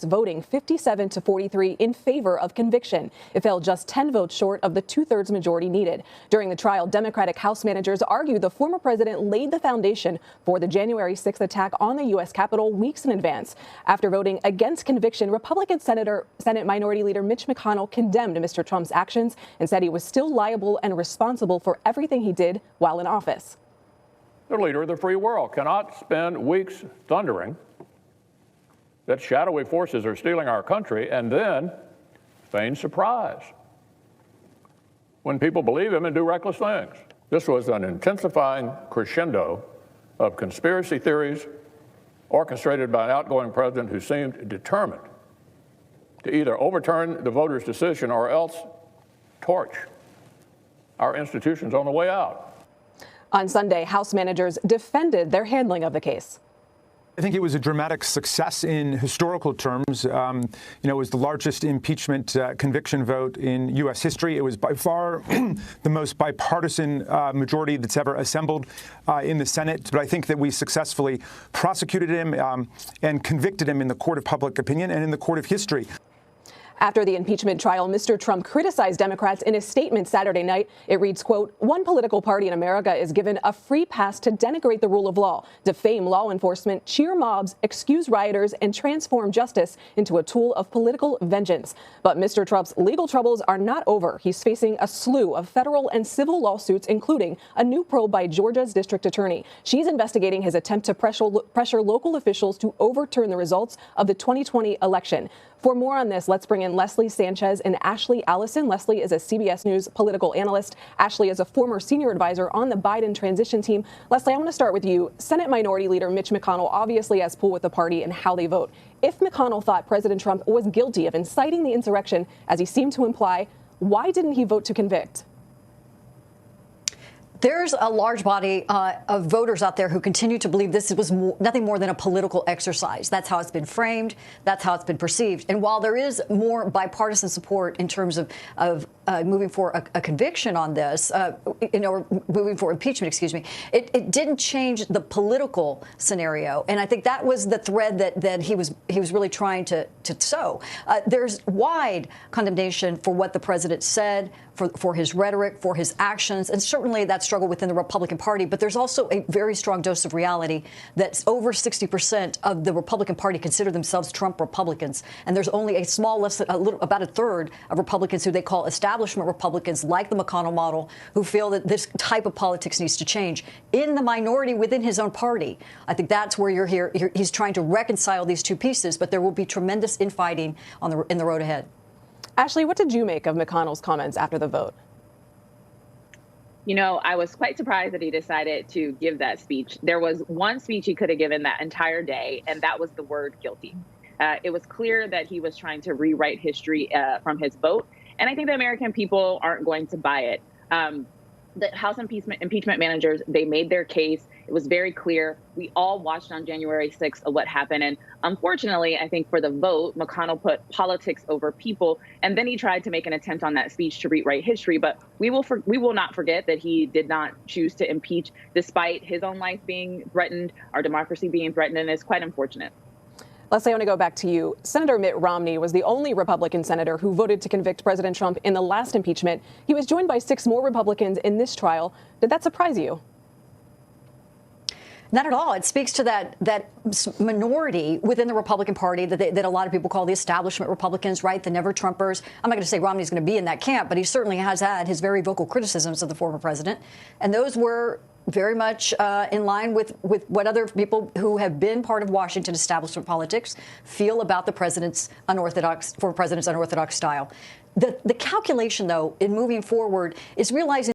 voting 57 to 43 in favor of conviction. It fell just 10 votes short of the two-thirds majority needed. During the trial, Democratic House managers argue the former president laid the foundation for the January 6th attack on the U.S. Capitol weeks in advance. After voting against conviction, Republican Senate Minority Leader Mitch McConnell condemned Mr. Trump's actions and said he was still liable and responsible for everything he did while in office. The leader of the free world cannot spend weeks thundering that shadowy forces are stealing our country and then feign surprise when people believe him and do reckless things. This was an intensifying crescendo of conspiracy theories orchestrated by an outgoing president who seemed determined to either overturn the voters' decision or else torch our institutions on the way out. On Sunday, House managers defended their handling of the case. I think it was a dramatic success in historical terms. It was the largest impeachment conviction vote in U.S. history. It was by far the most bipartisan majority that's ever assembled in the Senate. But I think that we successfully prosecuted him and convicted him in the court of public opinion and in the court of history. After the impeachment trial, Mr. Trump criticized Democrats in a statement Saturday night. It reads, quote, "One political party in America is given a free pass to denigrate the rule of law, defame law enforcement, cheer mobs, excuse rioters, and transform justice into a tool of political vengeance." But Mr. Trump's legal troubles are not over. He's facing a slew of federal and civil lawsuits, including a new probe by Georgia's district attorney. She's investigating his attempt to pressure local officials to overturn the results of the 2020 election. For more on this, let's bring in Leslie Sanchez and Ashley Allison. Leslie is a CBS News political analyst. Ashley is a former senior advisor on the Biden transition team. Leslie, I want to start with you. Senate Minority Leader Mitch McConnell obviously has pull with the party and how they vote. If McConnell thought President Trump was guilty of inciting the insurrection, as he seemed to imply, why didn't he vote to convict? There's a large body of voters out there who continue to believe this was nothing more than a political exercise. That's how it's been framed. That's how it's been perceived. And while there is more bipartisan support in terms of moving for a conviction on this, moving for impeachment, excuse me, it didn't change the political scenario. And I think that was the thread that he was really trying to sow. There's wide condemnation for what the president said, for his rhetoric, for his actions, and certainly that struggle within the Republican Party. But there's also a very strong dose of reality that over 60% of the Republican Party consider themselves Trump Republicans. And there's only a small, about a third of Republicans who they call establishment Republicans, like the McConnell model, who feel that this type of politics needs to change. In the minority within his own party, I think that's where you're here. He's trying to reconcile these two pieces, but there will be tremendous infighting in the road ahead. Ashley, what did you make of McConnell's comments after the vote? You know, I was quite surprised that he decided to give that speech. There was one speech he could have given that entire day, and that was the word guilty. It was clear that he was trying to rewrite history from his vote, and I think the American people aren't going to buy it. The House impeachment managers, they made their case. It was very clear. We all watched on January 6th of what happened. And unfortunately, I think for the vote, McConnell put politics over people. And then he tried to make an attempt on that speech to rewrite history. But we will not forget that he did not choose to impeach despite his own life being threatened, our democracy being threatened. And it's quite unfortunate. Leslie, I want to go back to you. Senator Mitt Romney was the only Republican senator who voted to convict President Trump in the last impeachment. He was joined by 6 more Republicans in this trial. Did that surprise you? Not at all. It speaks to that minority within the Republican Party that a lot of people call the establishment Republicans, right? The never-Trumpers. I'm not going to say Romney's going to be in that camp, but he certainly has had his very vocal criticisms of the former president. And those were very much in line with what other people who have been part of Washington establishment politics feel about the former president's unorthodox style. The calculation, though, in moving forward is realizing